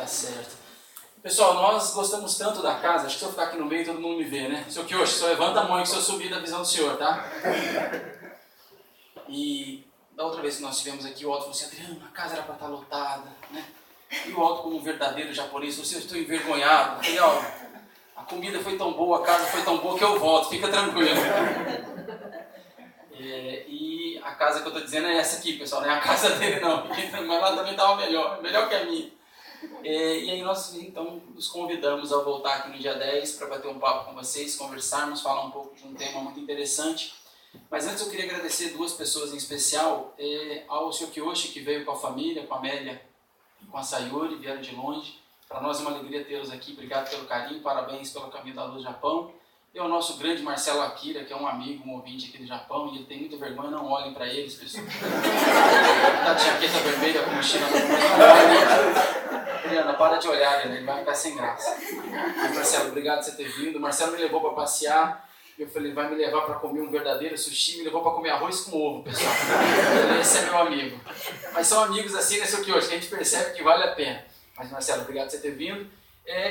certo. Pessoal, nós gostamos tanto da casa, acho que se eu ficar aqui no meio todo mundo me vê, né? Seu Kiyoshi, só levanta a mão que se eu subir da visão do senhor, tá? E da outra vez que nós estivemos aqui, o Otto falou assim, Adriano, a casa era para estar lotada, né? E o Otto, como um verdadeiro japonês, falou assim, eu estou envergonhado. Eu falei, ó, a comida foi tão boa, a casa foi tão boa que eu volto, fica tranquilo. E a casa que eu estou dizendo é essa aqui, pessoal, não é a casa dele não, mas lá também estava melhor que a minha. E aí nós então nos convidamos a voltar aqui no dia 10 para bater um papo com vocês, conversarmos, falar um pouco de um tema muito interessante. Mas antes eu queria agradecer duas pessoas em especial, ao Sr. Kiyoshi, que veio com a família, com a Amélia e com a Sayuri, vieram de longe. Para nós é uma alegria tê-los aqui, obrigado pelo carinho, parabéns pelo caminho da luz do Japão. E ao nosso grande Marcelo Akira, que é um amigo, um ouvinte aqui do Japão, e ele tem muita vergonha, não olhem para eles, pessoal. Tá de jaqueta vermelha com mochila no mas não olhem. Adriana, para de olhar, ele vai ficar sem graça. Mas Marcelo, obrigado por você ter vindo. O Marcelo me levou para passear. Eu falei, vai me levar para comer um verdadeiro sushi, me levou para comer arroz com ovo, pessoal. Esse é meu amigo. Mas são amigos assim, nesse aqui hoje, que a gente percebe que vale a pena. Mas Marcelo, obrigado por você ter vindo.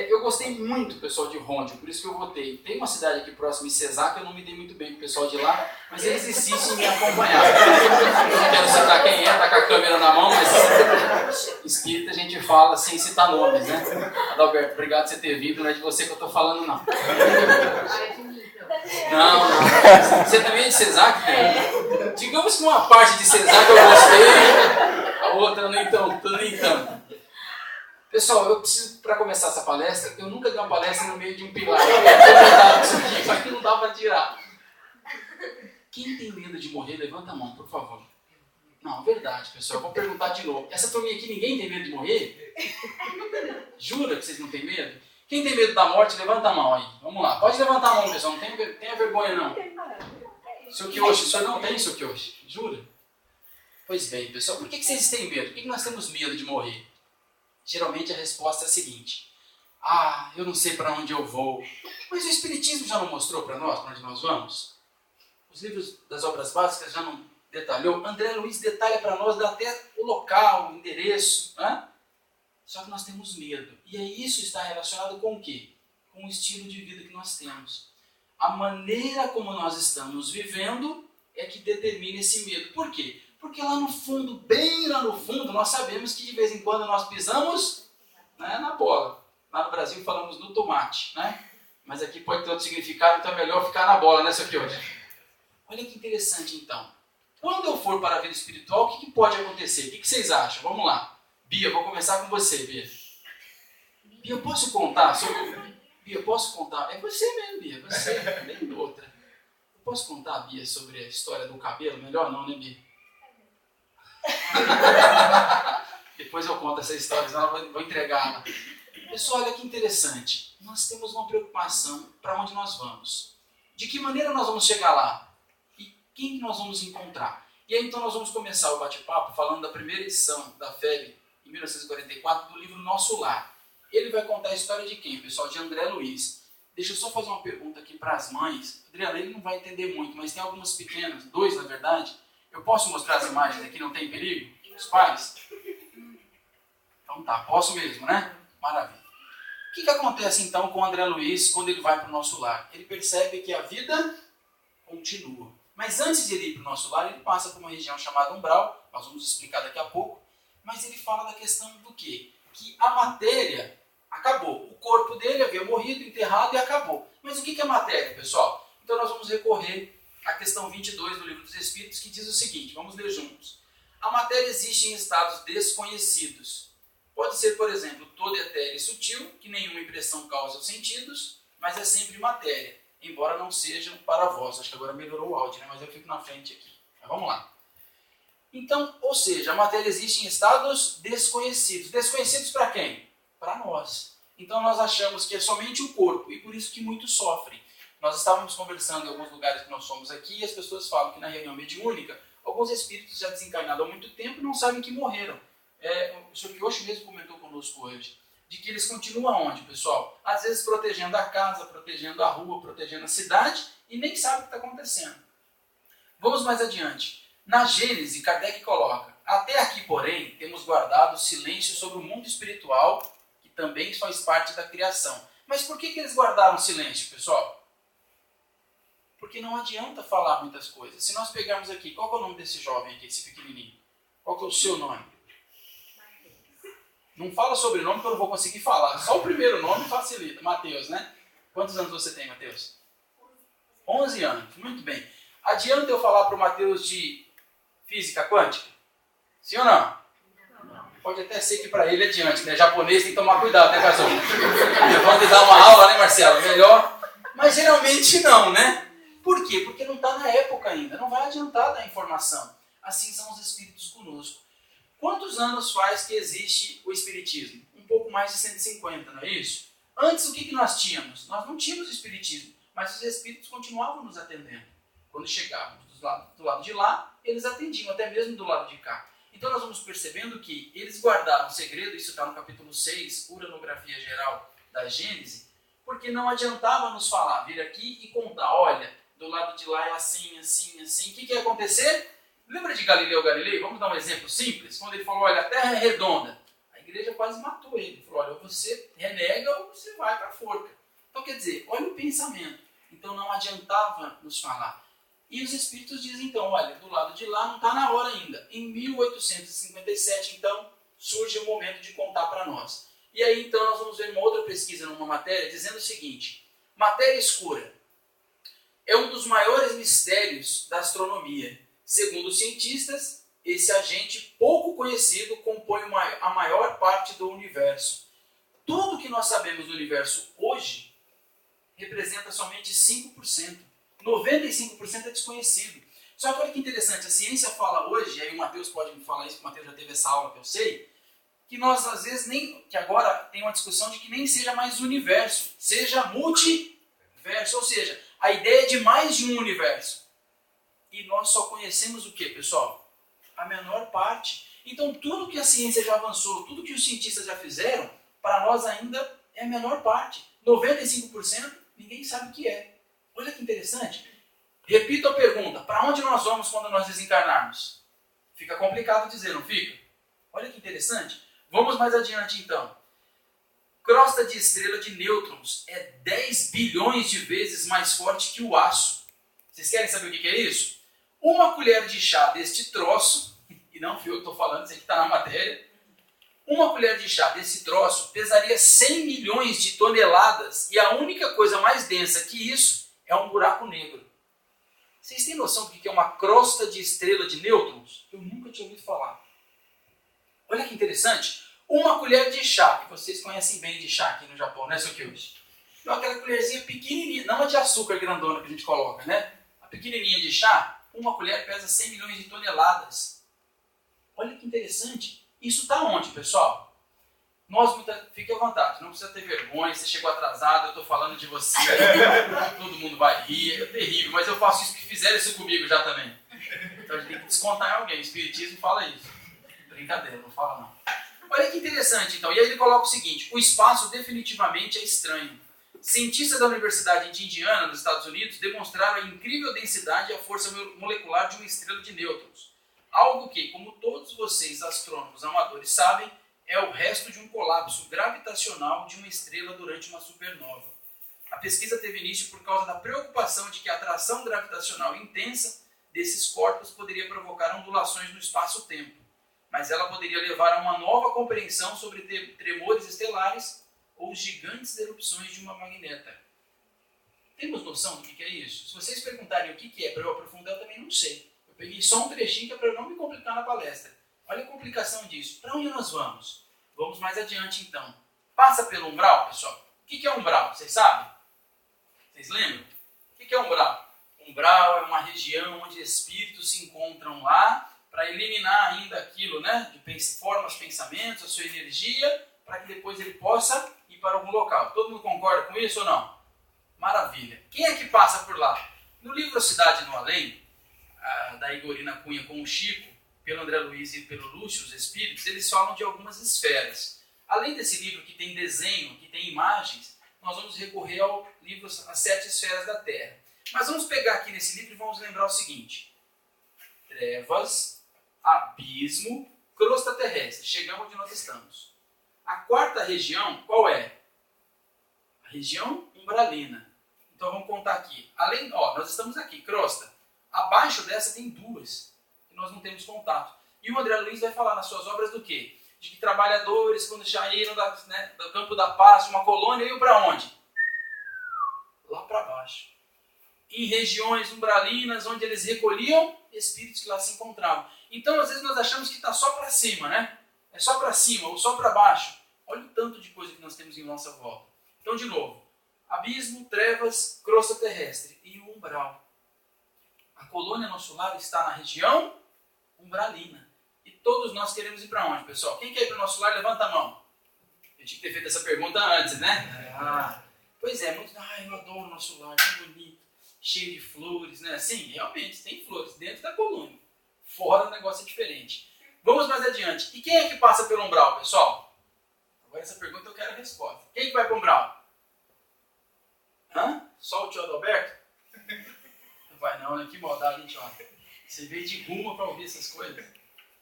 Eu gostei muito, pessoal, de Honjo, por isso que eu votei. Tem uma cidade aqui próxima, em Cesar, que eu não me dei muito bem com o pessoal de lá, mas eles insistem em me acompanhar. Não quero citar quem é, tá com a câmera na mão, mas espírita a gente fala sem citar nomes, né? Adalberto, obrigado por você ter vindo, não é de você que eu tô falando, não. Não. Você também é de Cesar, que digamos que uma parte de Cesar que eu gostei, a outra nem tanto. Pessoal, eu preciso, para começar essa palestra, eu nunca dei uma palestra no meio de um pilar. Eu tô isso aqui, só que não dá para tirar. Quem tem medo de morrer, levanta a mão, por favor. Não, verdade, pessoal, eu vou perguntar de novo. Essa turminha aqui, ninguém tem medo de morrer? Jura que vocês não têm medo? Quem tem medo da morte, levanta a mão aí. Vamos lá, pode levantar a mão, pessoal, não tenha vergonha não. Seu Kiyoshi, o senhor não tem, seu Kiyoshi? Jura? Pois bem, pessoal, por que vocês têm medo? Por que nós temos medo de morrer? Geralmente a resposta é a seguinte, eu não sei para onde eu vou, mas o Espiritismo já não mostrou para nós para onde nós vamos? Os livros das obras básicas já não detalhou? André Luiz detalha para nós, dá até o local, o endereço, né? Só que nós temos medo, e aí isso está relacionado com o quê? Com o estilo de vida que nós temos. A maneira como nós estamos vivendo é que determina esse medo. Por quê? Porque lá no fundo, bem lá no fundo, nós sabemos que de vez em quando nós pisamos, né, na bola. Lá no Brasil falamos no tomate, né? Mas aqui pode ter outro significado, então é melhor ficar na bola, né, seu Kiyoshi? Olha que interessante então. Quando eu for para a vida espiritual, o que pode acontecer? O que vocês acham? Vamos lá. Bia, vou começar com você, Bia. Bia, eu posso contar sobre... Bia, eu posso contar? É você mesmo, Bia, você, nem outra. Eu posso contar, Bia, sobre a história do cabelo? Melhor não, né, Bia? Depois eu conto essa história, senão eu vou entregá-la. Pessoal, olha que interessante. Nós temos uma preocupação para onde nós vamos. De que maneira nós vamos chegar lá? E quem que nós vamos encontrar? E aí então nós vamos começar o bate-papo falando da primeira edição da FEB, em 1944, do livro Nosso Lar. Ele vai contar a história de quem, pessoal? De André Luiz. Deixa eu só fazer uma pergunta aqui para as mães. Adriana, ele não vai entender muito, mas tem algumas pequenas, 2 na verdade. Eu posso mostrar as imagens aqui, não tem perigo? Os pais? Então tá, posso mesmo, né? Maravilha. O que acontece então com o André Luiz quando ele vai para o Nosso Lar? Ele percebe que a vida continua. Mas antes de ele ir para o Nosso Lar, ele passa por uma região chamada umbral, nós vamos explicar daqui a pouco, mas ele fala da questão do quê? Que a matéria acabou. O corpo dele havia morrido, enterrado e acabou. Mas o que é matéria, pessoal? Então nós vamos recorrer à questão 22 do Livro dos Espíritos, que diz o seguinte, vamos ler juntos. A matéria existe em estados desconhecidos. Pode ser, por exemplo, toda etérea e sutil, que nenhuma impressão causa aos sentidos, mas é sempre matéria, embora não sejam para vós. Acho que agora melhorou o áudio, né? Mas eu fico na frente aqui. Mas vamos lá. Então, ou seja, a matéria existe em estados desconhecidos. Desconhecidos para quem? Para nós. Então nós achamos que é somente o corpo, e por isso que muitos sofrem. Nós estávamos conversando em alguns lugares que nós somos aqui, e as pessoas falam que na reunião mediúnica, alguns espíritos já desencarnados há muito tempo não sabem que morreram. O Sr. Kiyoshi mesmo comentou conosco hoje, de que eles continuam onde, pessoal? Às vezes protegendo a casa, protegendo a rua, protegendo a cidade, e nem sabem o que está acontecendo. Vamos mais adiante. Na Gênese, Kardec coloca, até aqui, porém, temos guardado silêncio sobre o mundo espiritual, que também faz parte da criação. Mas por que eles guardaram silêncio, pessoal? Porque não adianta falar muitas coisas. Se nós pegarmos aqui, qual que é o nome desse jovem aqui, esse pequenininho? Qual que é o seu nome? Não fala sobrenome que eu não vou conseguir falar. Só o primeiro nome facilita. Mateus, né? Quantos anos você tem, Mateus? 11 anos. Muito bem. Adianta eu falar para o Mateus de física quântica? Sim ou não? Pode até ser que para ele adiante, né? Japonês tem que tomar cuidado, né, Casão? Vamos dar uma aula, né, Marcelo? Melhor. Mas geralmente não, né? Por quê? Porque não está na época ainda. Não vai adiantar dar informação. Assim são os espíritos conosco. Quantos anos faz que existe o espiritismo? Um pouco mais de 150, não é isso? Antes, o que nós tínhamos? Nós não tínhamos espiritismo, mas os espíritos continuavam nos atendendo. Quando chegávamos do lado de lá, eles atendiam, até mesmo do lado de cá. Então nós vamos percebendo que eles guardaram o segredo, isso está no capítulo 6, Uranografia Geral da Gênese, porque não adiantava nos falar, vir aqui e contar, olha, do lado de lá é assim, assim, assim. O que ia acontecer? Lembra de Galileu Galilei? Vamos dar um exemplo simples. Quando ele falou, olha, a Terra é redonda. A igreja quase matou ele. Ele falou, olha, ou você renega ou você vai para a forca. Então, quer dizer, olha o pensamento. Então, não adiantava nos falar. E os espíritos dizem, então, olha, do lado de lá não está na hora ainda. Em 1857, então, surge o momento de contar para nós. E aí, então, nós vamos ver uma outra pesquisa numa matéria dizendo o seguinte, matéria escura é um dos maiores mistérios da astronomia. Segundo os cientistas, esse agente pouco conhecido compõe a maior parte do universo. Tudo que nós sabemos do universo hoje representa somente 5%. 95% é desconhecido. Só que olha que interessante, a ciência fala hoje, e aí o Mateus pode me falar isso, porque o Mateus já teve essa aula que eu sei, que nós às vezes que agora tem uma discussão de que nem seja mais universo, seja multiverso, ou seja, a ideia de mais de um universo. E nós só conhecemos o que, pessoal? A menor parte. Então, tudo que a ciência já avançou, tudo que os cientistas já fizeram, para nós ainda é a menor parte. 95% ninguém sabe o que é. Olha que interessante. Repito a pergunta, para onde nós vamos quando nós desencarnarmos? Fica complicado dizer, não fica? Olha que interessante. Vamos mais adiante, então. Crosta de estrela de nêutrons é 10 bilhões de vezes mais forte que o aço. Vocês querem saber o que é isso? Uma colher de chá deste troço, e não fui eu que estou falando, isso aqui está na matéria, uma colher de chá desse troço pesaria 100 milhões de toneladas e a única coisa mais densa que isso é um buraco negro. Vocês têm noção do que é uma crosta de estrela de nêutrons? Eu nunca tinha ouvido falar. Olha que interessante. Uma colher de chá, que vocês conhecem bem de chá aqui no Japão, né, Sokyuji? Então aquela colherzinha pequenininha, não a de açúcar grandona que a gente coloca, né? A pequenininha de chá, uma colher pesa 100 milhões de toneladas. Olha que interessante. Isso está onde, pessoal? Fique à vontade, não precisa ter vergonha, você chegou atrasado, eu estou falando de você, todo mundo vai rir, é terrível, mas eu faço isso porque fizeram isso comigo já também. Então a gente tem que descontar em alguém, o espiritismo fala isso. Brincadeira, não fala não. Olha que interessante então, e aí ele coloca o seguinte, o espaço definitivamente é estranho. Cientistas da Universidade de Indiana, nos Estados Unidos, demonstraram a incrível densidade e a força molecular de uma estrela de nêutrons. Algo que, como todos vocês astrônomos amadores sabem, é o resto de um colapso gravitacional de uma estrela durante uma supernova. A pesquisa teve início por causa da preocupação de que a atração gravitacional intensa desses corpos poderia provocar ondulações no espaço-tempo, mas ela poderia levar a uma nova compreensão sobre tremores estelares ou gigantes erupções de uma magneta. Temos noção do que é isso? Se vocês perguntarem o que é para eu aprofundar, eu também não sei. Eu peguei só um trechinho que é para eu não me complicar na palestra. Olha a complicação disso. Para onde nós vamos? Vamos mais adiante, então. Passa pelo umbral, pessoal. O que é umbral? Vocês sabem? Vocês lembram? O que é umbral? Umbral é uma região onde espíritos se encontram lá para eliminar ainda aquilo, né? Forma os pensamentos, a sua energia, para que depois ele possa ir para algum local. Todo mundo concorda com isso ou não? Maravilha. Quem é que passa por lá? No livro Cidade no Além, da Igorina Cunha com o Chico, pelo André Luiz e pelo Lúcio, os espíritos, eles falam de algumas esferas. Além desse livro que tem desenho, que tem imagens, nós vamos recorrer ao livro As 7 Esferas da Terra. Mas vamos pegar aqui nesse livro e vamos lembrar o seguinte. Trevas, abismo, crosta terrestre. Chegamos onde nós estamos. A quarta região, qual é? A região umbralina. Então vamos contar aqui. Além, nós estamos aqui, crosta. Abaixo dessa tem duas, que nós não temos contato. E o André Luiz vai falar nas suas obras do quê? De que trabalhadores, quando saíram do campo da paz, uma colônia, iam para onde? Lá para baixo. Em regiões umbralinas, onde eles recolhiam espíritos que lá se encontravam. Então, às vezes, nós achamos que está só para cima, né? É só para cima ou só para baixo. Olha o tanto de coisa que nós temos em nossa volta. Então, de novo, abismo, trevas, crosta terrestre e o umbral. A colônia nosso lar está na região umbralina. E todos nós queremos ir para onde, pessoal? Quem quer ir para o nosso lar, levanta a mão. Eu tinha que ter feito essa pergunta antes, né? Pois é, muitos, eu adoro o nosso lar, que bonito, cheio de flores, né? Sim, realmente, tem flores dentro da colônia. Fora o negócio é diferente. Vamos mais adiante. E quem é que passa pelo umbral, pessoal? Agora essa pergunta eu quero a resposta. Quem que vai para o umbral? Só o tio Adalberto? Não vai não, né? Que maldade, hein, tio? Você veio de rumo para ouvir essas coisas.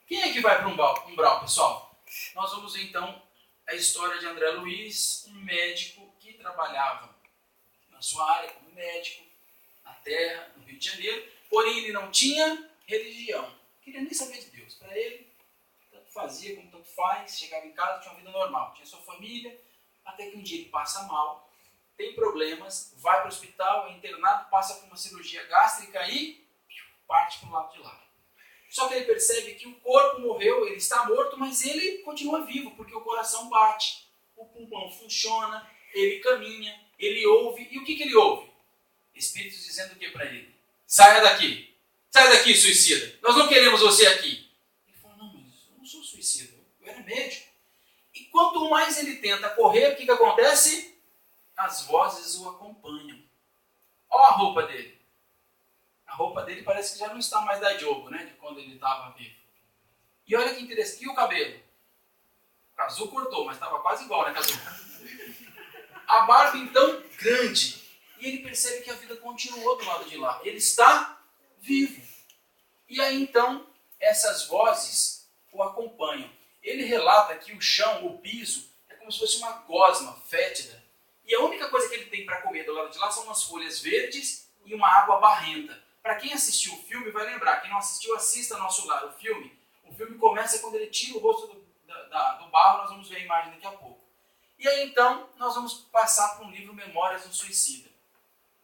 Quem é que vai para o umbral, pessoal? Nós vamos ver, então, a história de André Luiz, um médico que trabalhava na sua área como médico, na terra, no Rio de Janeiro, porém ele não tinha religião. Não queria nem saber de Deus. Para ele, tanto fazia como tanto faz, chegava em casa, tinha uma vida normal, tinha sua família, até que um dia ele passa mal, tem problemas, vai para o hospital, é internado, passa por uma cirurgia gástrica e parte para o lado de lá. Só que ele percebe que o corpo morreu, ele está morto, mas ele continua vivo, porque o coração bate, o pulmão funciona, ele caminha, ele ouve. E o que ele ouve? Espíritos dizendo o que para ele? Saia daqui! Saia daqui, suicida! Nós não queremos você aqui! Ele falou, não, mas eu não sou suicida, eu era médico. E quanto mais ele tenta correr, o que acontece? As vozes o acompanham. Olha a roupa dele. A roupa dele parece que já não está mais da Diogo, né? De quando ele estava vivo. E olha que interessante. E o cabelo? O Cazu cortou, mas estava quase igual, né, Cazu? A barba, então, grande. E ele percebe que a vida continuou do lado de lá. Ele está vivo. E aí, então, essas vozes o acompanham. Ele relata que o chão, o piso, é como se fosse uma gosma fétida. E a única coisa que ele tem para comer do lado de lá são umas folhas verdes e uma água barrenta. Para quem assistiu o filme vai lembrar, quem não assistiu, assista Nosso Lar, o filme. O filme começa quando ele tira o rosto do barro, nós vamos ver a imagem daqui a pouco. E aí então, nós vamos passar para um livro Memórias de um Suicida.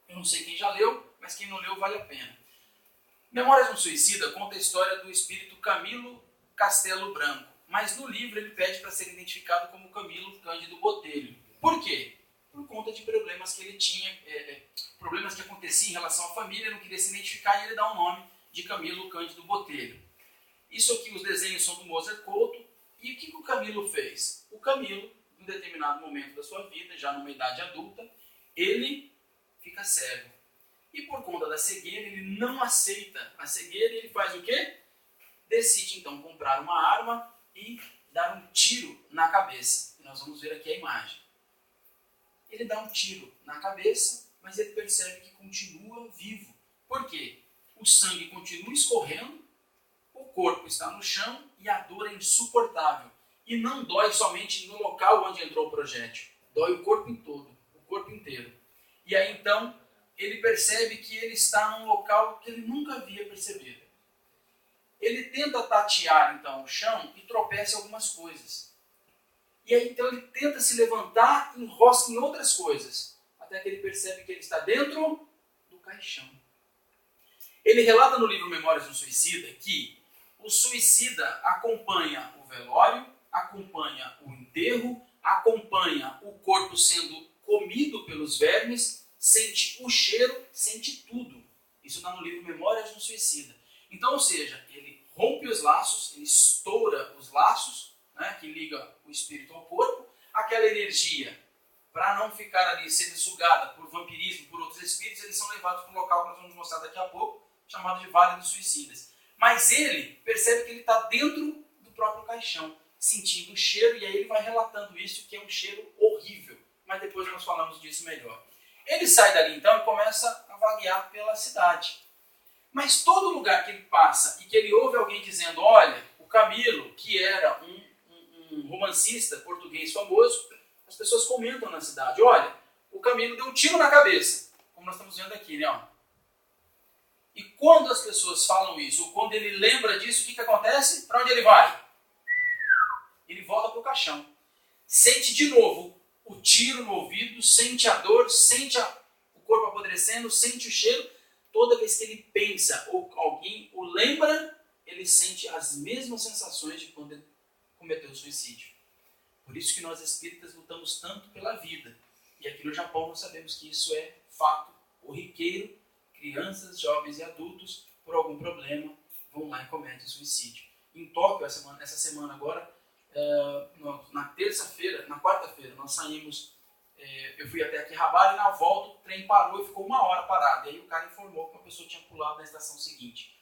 Eu não sei quem já leu, mas quem não leu vale a pena. Memórias de um Suicida conta a história do espírito Camilo Castelo Branco, mas no livro ele pede para ser identificado como Camilo Cândido Botelho. Por quê? Por conta de problemas que ele tinha, problemas que aconteciam em relação à família, não queria se identificar e ele dá o nome de Camilo Cândido Botelho. Isso aqui, os desenhos são do Mozart Couto. E o que o Camilo fez? O Camilo, em um determinado momento da sua vida, já numa idade adulta, ele fica cego. E por conta da cegueira, ele não aceita a cegueira e ele faz o quê? Decide então comprar uma arma e dar um tiro na cabeça. E nós vamos ver aqui a imagem. Ele dá um tiro na cabeça, mas ele percebe que continua vivo. Por quê? O sangue continua escorrendo, o corpo está no chão e a dor é insuportável. E não dói somente no local onde entrou o projétil. Dói o corpo em todo, o corpo inteiro. E aí então, ele percebe que ele está num local que ele nunca havia percebido. Ele tenta tatear então o chão e tropeça em algumas coisas. E aí então ele tenta se levantar e enrosca em outras coisas. Até que ele percebe que ele está dentro do caixão. Ele relata no livro Memórias de um Suicida que o suicida acompanha o velório, acompanha o enterro, acompanha o corpo sendo comido pelos vermes, sente o cheiro, sente tudo. Isso está no livro Memórias de um Suicida. Então, ou seja, ele rompe os laços, ele estoura os laços, né, que liga o espírito ao corpo, aquela energia, para não ficar ali sendo sugada por vampirismo, por outros espíritos, eles são levados para um local que nós vamos mostrar daqui a pouco, chamado de Vale dos Suicidas. Mas ele percebe que ele está dentro do próprio caixão, sentindo o cheiro, e aí ele vai relatando isso, que é um cheiro horrível. Mas depois nós falamos disso melhor. Ele sai dali então e começa a vaguear pela cidade. Mas todo lugar que ele passa e que ele ouve alguém dizendo, olha, o Camilo, que era um um romancista português famoso, as pessoas comentam na cidade, olha, o Camilo deu um tiro na cabeça, como nós estamos vendo aqui, né? Ó. E quando as pessoas falam isso, ou quando ele lembra disso, o que acontece? Para onde ele vai? Ele volta para o caixão. Sente de novo o tiro no ouvido, sente a dor, sente o corpo apodrecendo, sente o cheiro. Toda vez que ele pensa ou alguém o lembra, ele sente as mesmas sensações de quando ele cometeu o suicídio. Por isso que nós espíritas lutamos tanto pela vida. E aqui no Japão nós sabemos que isso é fato corriqueiro. Crianças, jovens e adultos, por algum problema, vão lá e cometem suicídio. Em Tóquio, essa semana agora, na terça-feira, na quarta-feira, nós saímos, eu fui até Akihabara e na volta o trem parou e ficou 1 hora parado. E aí o cara informou que uma pessoa tinha pulado na estação seguinte.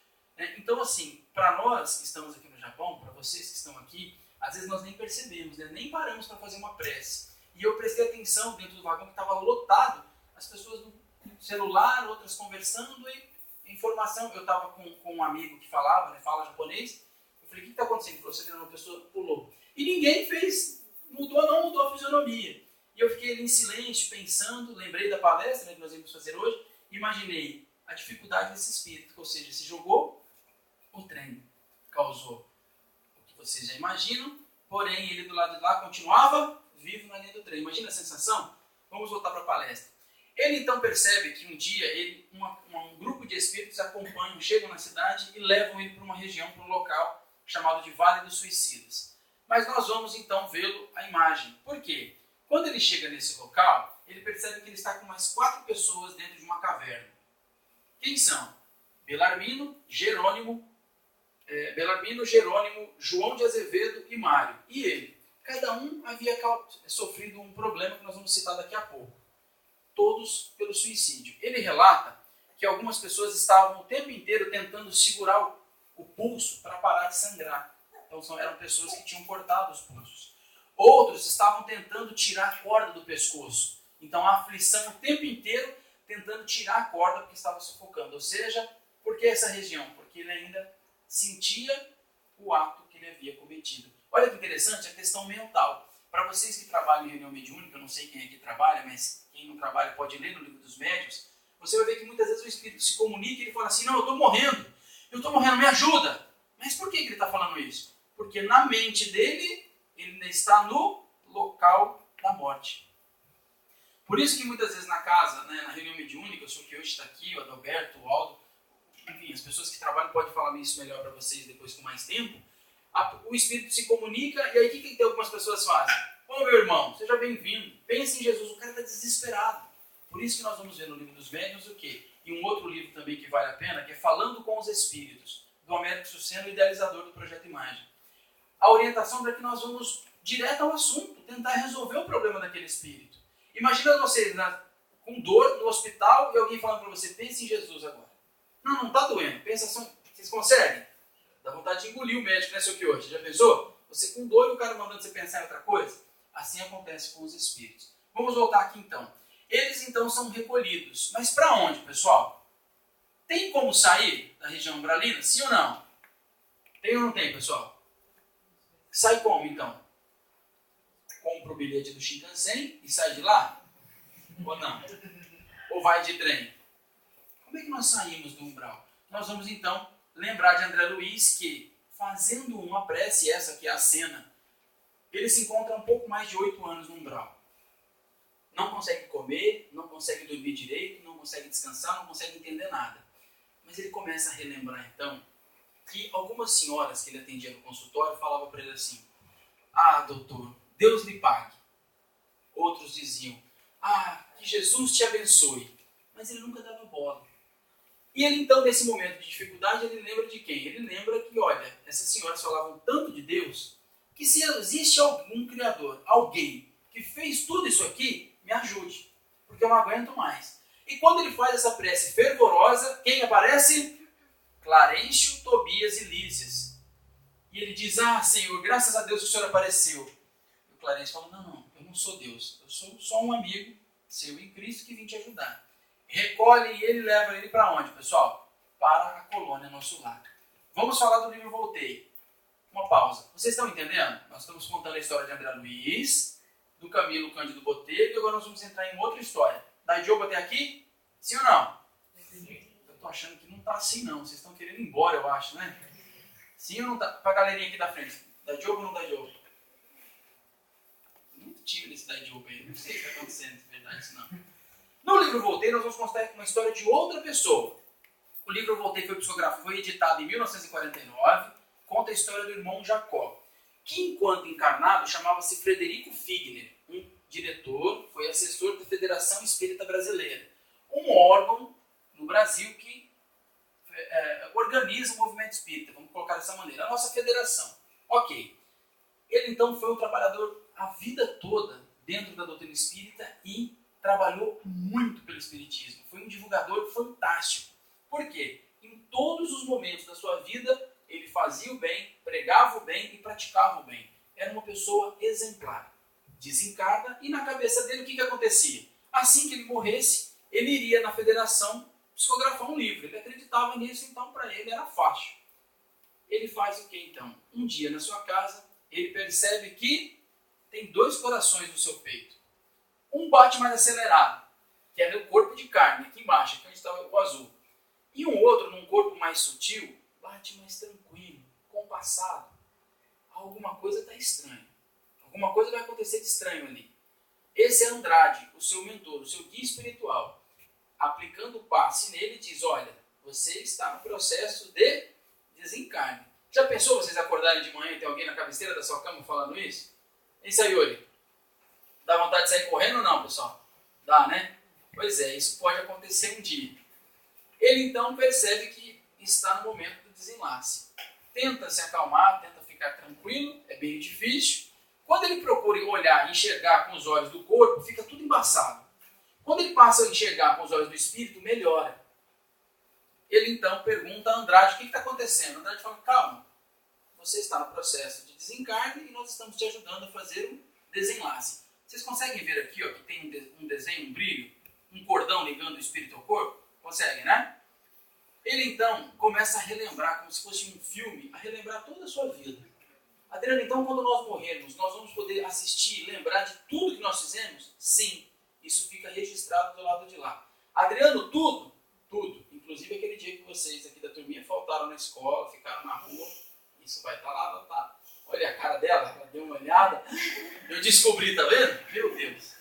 Então, assim, para nós que estamos aqui no Japão, para vocês que estão aqui, às vezes nós nem percebemos, né? Nem paramos para fazer uma prece. E eu prestei atenção dentro do vagão que estava lotado, as pessoas no celular, outras conversando e informação. Eu estava com um amigo que falava, né, fala japonês. Eu falei, o que está acontecendo? Ele falou, você viu uma pessoa pulou. E ninguém não mudou a fisionomia. E eu fiquei ali em silêncio, pensando, lembrei da palestra, né, que nós íamos fazer hoje, imaginei a dificuldade desse espírito, ou seja, se jogou, o trem causou o que vocês já imaginam, porém ele do lado de lá continuava vivo na linha do trem. Imagina a sensação? Vamos voltar para a palestra. Ele então percebe que um dia um grupo de espíritos acompanham, chegam na cidade e levam ele para uma região, para um local chamado de Vale dos Suicidas. Mas nós vamos então vê-lo a imagem. Por quê? Quando ele chega nesse local, ele percebe que ele está com mais 4 pessoas dentro de uma caverna. Quem são? Belarmino, Jerônimo, João de Azevedo e Mário. E ele. Cada um havia sofrido um problema que nós vamos citar daqui a pouco. Todos pelo suicídio. Ele relata que algumas pessoas estavam o tempo inteiro tentando segurar o pulso para parar de sangrar. Então eram pessoas que tinham cortado os pulsos. Outros estavam tentando tirar a corda do pescoço. Então a aflição o tempo inteiro tentando tirar a corda porque estava sufocando. Ou seja, por que essa região? Porque ele ainda sentia o ato que ele havia cometido. Olha que interessante a questão mental. Para vocês que trabalham em reunião mediúnica, eu não sei quem aqui trabalha, mas quem não trabalha pode ler no livro dos médiuns, você vai ver que muitas vezes o espírito se comunica e ele fala assim, não, eu estou morrendo, me ajuda. Mas por que ele está falando isso? Porque na mente dele, ele ainda está no local da morte. Por isso que muitas vezes na casa, né, na reunião mediúnica, o senhor que hoje está aqui, o Adalberto, o Aldo, enfim, as pessoas que trabalham podem falar isso melhor para vocês depois com mais tempo, o espírito se comunica e aí o que algumas pessoas fazem? Ô meu irmão, seja bem-vindo, pense em Jesus, o cara está desesperado. Por isso que nós vamos ver no livro dos médiuns o quê? E um outro livro também que vale a pena, que é Falando com os Espíritos, do Américo Suceno, idealizador do Projeto Imagem. A orientação para que nós vamos direto ao assunto, tentar resolver o problema daquele espírito. Imagina você com dor no hospital e alguém falando para você, pense em Jesus agora. Não está doendo, pensa assim, vocês conseguem? Dá vontade de engolir o médico, né, seu que hoje? Já pensou? Você com dor e o cara mandando você pensar em outra coisa? Assim acontece com os espíritos. Vamos voltar aqui então. Eles então são recolhidos. Mas para onde, pessoal? Tem como sair da região umbralina? Sim ou não? Tem ou não tem, pessoal? Sai como então? Compra o bilhete do Shinkansen e sai de lá? Ou não? Ou vai de trem? Como é que nós saímos do umbral? Nós vamos então lembrar de André Luiz que, fazendo uma prece, essa que é a cena, ele se encontra um pouco mais de 8 anos no umbral. Não consegue comer, não consegue dormir direito, não consegue descansar, não consegue entender nada. Mas ele começa a relembrar então que algumas senhoras que ele atendia no consultório falavam para ele assim, ah, doutor, Deus lhe pague. Outros diziam, ah, que Jesus te abençoe. Mas ele nunca dava bola. E ele então, nesse momento de dificuldade, ele lembra de quem? Ele lembra que, olha, essas senhoras falavam tanto de Deus, que se existe algum Criador, alguém que fez tudo isso aqui, me ajude, porque eu não aguento mais. E quando ele faz essa prece fervorosa, quem aparece? Clarencio, Tobias e Lísias. E ele diz, ah, Senhor, graças a Deus que o Senhor apareceu. E o Clarencio fala, não, eu não sou Deus, eu sou só um amigo seu em Cristo que vim te ajudar. Recolhe ele e leva ele para onde, pessoal? Para a colônia Nosso Lar. Vamos falar do livro Voltei. uma pausa. Vocês estão entendendo? Nós estamos contando a história de André Luiz, do Camilo Cândido Botelho, e agora nós vamos entrar em outra história. Da Diogo até aqui? Sim ou não? Eu tô achando que não tá assim não. Vocês estão querendo ir embora, eu acho, né? Sim ou não tá? Pra galerinha aqui da frente. Da Diogo ou não da Diogo? Muito tímido esse da Diogo aí. Não sei o que está acontecendo, de verdade, isso não. No livro Voltei, nós vamos contar uma história de outra pessoa. O livro Voltei foi editado em 1949, conta a história do irmão Jacó, que enquanto encarnado chamava-se Frederico Figner, um diretor, foi assessor da Federação Espírita Brasileira, um órgão no Brasil que organiza o movimento espírita, vamos colocar dessa maneira, a nossa federação. Ok. Ele então foi um trabalhador a vida toda dentro da doutrina espírita e trabalhou muito pelo espiritismo. Foi um divulgador fantástico. Por quê? Em todos os momentos da sua vida, ele fazia o bem, pregava o bem e praticava o bem. Era uma pessoa exemplar. Desencarna e na cabeça dele o que acontecia? Assim que ele morresse, ele iria na federação psicografar um livro. Ele acreditava nisso, então para ele era fácil. Ele faz o que então? Um dia na sua casa, ele percebe que tem 2 corações no seu peito. Um bate mais acelerado, que é no corpo de carne, aqui embaixo, aqui onde está o azul. E um outro, num corpo mais sutil, bate mais tranquilo, compassado. Alguma coisa está estranha. Alguma coisa vai acontecer de estranho ali. Esse é Andrade, o seu mentor, o seu guia espiritual. Aplicando o passe nele, diz, olha, você está no processo de desencarne. Já pensou vocês acordarem de manhã e ter alguém na cabeceira da sua cama falando isso? Isso aí, Yuri. Dá vontade de sair correndo ou não, pessoal? Dá, né? Pois é, isso pode acontecer um dia. Ele então percebe que está no momento do desenlace. Tenta se acalmar, tenta ficar tranquilo, é bem difícil. Quando ele procura olhar e enxergar com os olhos do corpo, fica tudo embaçado. Quando ele passa a enxergar com os olhos do espírito, melhora. Ele então pergunta a Andrade o que está acontecendo. Andrade fala, calma, você está no processo de desencarne e nós estamos te ajudando a fazer um desenlace. Vocês conseguem ver aqui ó, que tem um desenho, um brilho, um cordão ligando o espírito ao corpo? Conseguem, né? Ele então começa a relembrar, como se fosse um filme, a relembrar toda a sua vida. Adriano, então quando nós morrermos, nós vamos poder assistir e lembrar de tudo que nós fizemos? Sim, isso fica registrado do lado de lá. Adriano, tudo? Tudo. Inclusive aquele dia que vocês aqui da turminha faltaram na escola, ficaram na rua, isso vai estar lá anotado. Olha a cara dela, ela deu uma olhada. Eu descobri, tá vendo? Meu Deus.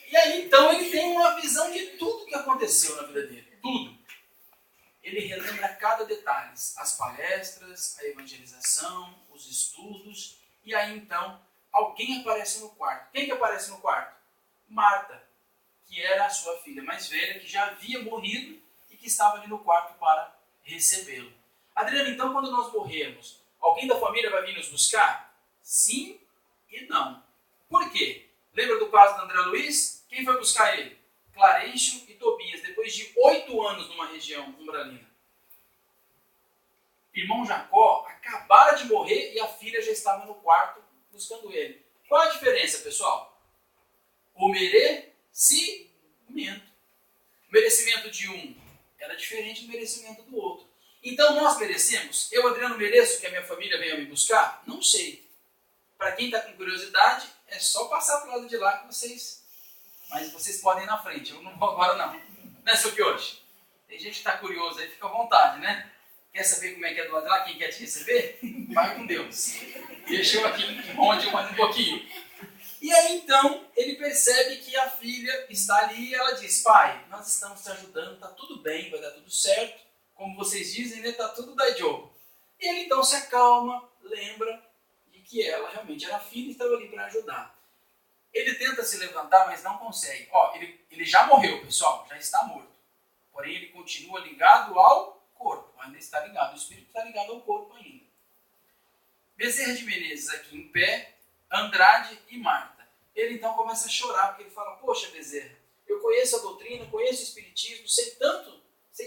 E aí então ele tem uma visão de tudo que aconteceu na vida dele. Tudo. Ele relembra cada detalhe. As palestras, a evangelização, os estudos. E aí então alguém aparece no quarto. Quem que aparece no quarto? Marta, que era a sua filha mais velha, que já havia morrido e que estava ali no quarto para recebê-lo. Adriano, então quando nós morrermos, alguém da família vai vir nos buscar? Sim e não. Por quê? Lembra do caso do André Luiz? Quem foi buscar ele? Clarencio e Tobias, depois de 8 anos numa região umbralina. Irmão Jacó acabara de morrer e a filha já estava no quarto buscando ele. Qual a diferença, pessoal? O merecimento. O merecimento de um era diferente do merecimento do outro. Então nós merecemos? Eu, Adriano, mereço que a minha família venha me buscar? Não sei. Para quem está com curiosidade, é só passar para o lado de lá que vocês... Mas vocês podem ir na frente, eu não vou agora não. Né, seu Kioshi? Tem gente que está curioso aí, fica à vontade, né? Quer saber como é que é do lado de lá? Quem quer te receber? Vai com Deus. Deixa eu aqui onde mais um pouquinho. E aí então, ele percebe que a filha está ali e ela diz, pai, nós estamos te ajudando, está tudo bem, vai dar tudo certo. Como vocês dizem, né? Está tudo da Joe. E ele então se acalma, lembra de que ela realmente era filha e estava ali para ajudar. Ele tenta se levantar, mas não consegue. Ó, ele já morreu, pessoal, já está morto. Porém, ele continua ligado ao corpo, ainda está ligado. O espírito está ligado ao corpo ainda. Bezerra de Menezes aqui em pé, Andrade e Marta. Ele então começa a chorar, porque ele fala, poxa Bezerra, eu conheço a doutrina, conheço o espiritismo, sei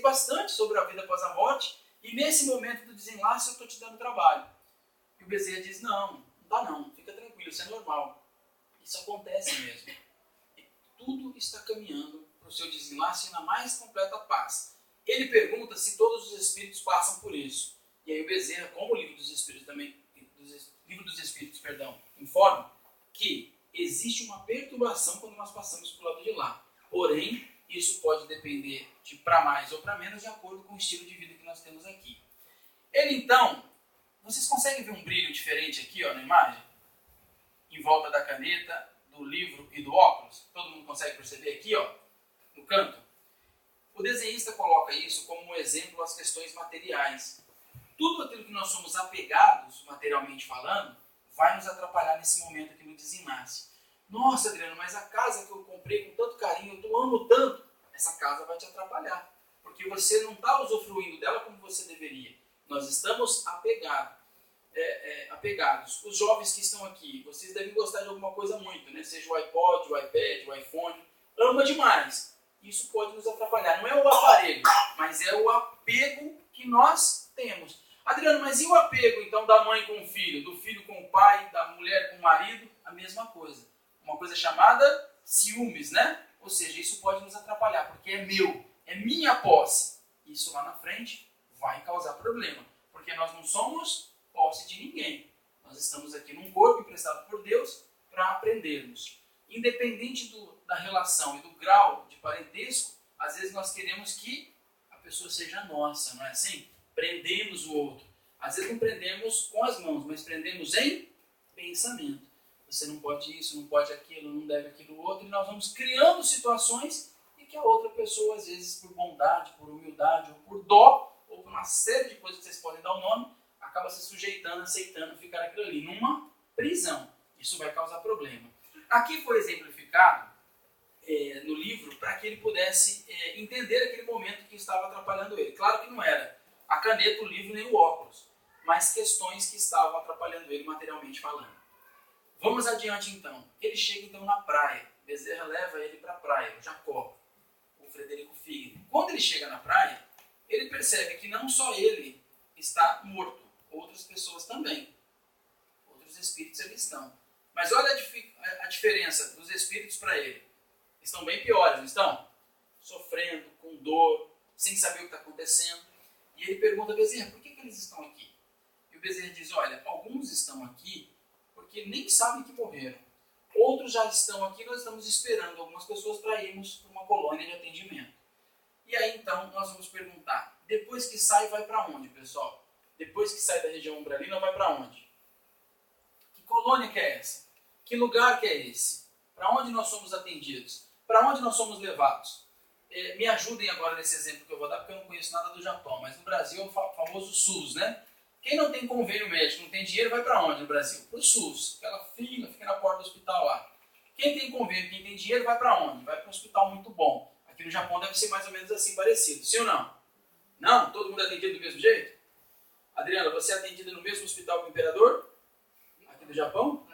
bastante sobre a vida após a morte, e nesse momento do desenlace eu estou te dando trabalho. E o Bezerra diz, não dá não, fica tranquilo, isso é normal. Isso acontece mesmo. E tudo está caminhando para o seu desenlace na mais completa paz. Ele pergunta se todos os espíritos passam por isso. E aí o Bezerra, como o livro dos espíritos dos Espíritos, informa que existe uma perturbação quando nós passamos para o lado de lá. Porém, isso pode depender de para mais ou para menos de acordo com o estilo de vida que nós temos aqui. Ele então, vocês conseguem ver um brilho diferente aqui, ó, na imagem? Em volta da caneta, do livro e do óculos? Todo mundo consegue perceber aqui, ó, no canto? O desenhista coloca isso como um exemplo às questões materiais. Tudo aquilo que nós somos apegados, materialmente falando, vai nos atrapalhar nesse momento aqui no desenlace. Nossa, Adriano, mas a casa que eu comprei com tanto carinho, eu amo tanto, essa casa vai te atrapalhar. Porque você não está usufruindo dela como você deveria. Nós estamos apegados. Os jovens que estão aqui, vocês devem gostar de alguma coisa muito, né? Seja o iPod, o iPad, o iPhone. Ama demais. Isso pode nos atrapalhar. Não é o aparelho, mas é o apego que nós temos. Adriano, mas e o apego, então, da mãe com o filho, do filho com o pai, da mulher com o marido? A mesma coisa. Uma coisa chamada ciúmes, né? Ou seja, isso pode nos atrapalhar, porque é meu, é minha posse. Isso lá na frente vai causar problema, porque nós não somos posse de ninguém. Nós estamos aqui num corpo emprestado por Deus para aprendermos. Independente da relação e do grau de parentesco, às vezes nós queremos que a pessoa seja nossa, não é assim? Prendemos o outro. Às vezes não prendemos com as mãos, mas prendemos em pensamento. Você não pode isso, não pode aquilo, não deve aquilo outro, e nós vamos criando situações em que a outra pessoa, às vezes por bondade, por humildade, ou por dó, ou por uma série de coisas que vocês podem dar o nome, acaba se sujeitando, aceitando ficar aquilo ali, numa prisão. Isso vai causar problema. Aqui foi exemplificado no livro para que ele pudesse entender aquele momento que estava atrapalhando ele. Claro que não era a caneta, o livro nem o óculos, mas questões que estavam atrapalhando ele materialmente falando. Vamos adiante então. Ele chega então na praia. Bezerra leva ele para a praia, o Jacó, o Frederico Figueiredo. Quando ele chega na praia, ele percebe que não só ele está morto, outras pessoas também. Outros espíritos ali estão. Mas olha a diferença dos espíritos para ele. Estão bem piores, não estão? Sofrendo, com dor, sem saber o que está acontecendo. E ele pergunta a Bezerra, por que eles estão aqui? E o Bezerra diz, olha, alguns estão aqui porque nem sabem que morreram. Outros já estão aqui, nós estamos esperando algumas pessoas para irmos para uma colônia de atendimento. E aí então nós vamos perguntar, depois que sai, vai para onde, pessoal? Depois que sai da região umbralina, vai para onde? Que colônia que é essa? Que lugar que é esse? Para onde nós somos atendidos? Para onde nós somos levados? Me ajudem agora nesse exemplo que eu vou dar, porque eu não conheço nada do Japão, mas no Brasil é o famoso SUS, né? Quem não tem convênio médico, não tem dinheiro, vai para onde no Brasil? Para o SUS. Aquela fila fica na porta do hospital lá. Quem tem convênio, quem tem dinheiro, vai para onde? Vai para um hospital muito bom. Aqui no Japão deve ser mais ou menos assim, parecido. Sim ou não? Não? Todo mundo é atendido do mesmo jeito? Adriana, você é atendida no mesmo hospital que o imperador? Aqui do Japão?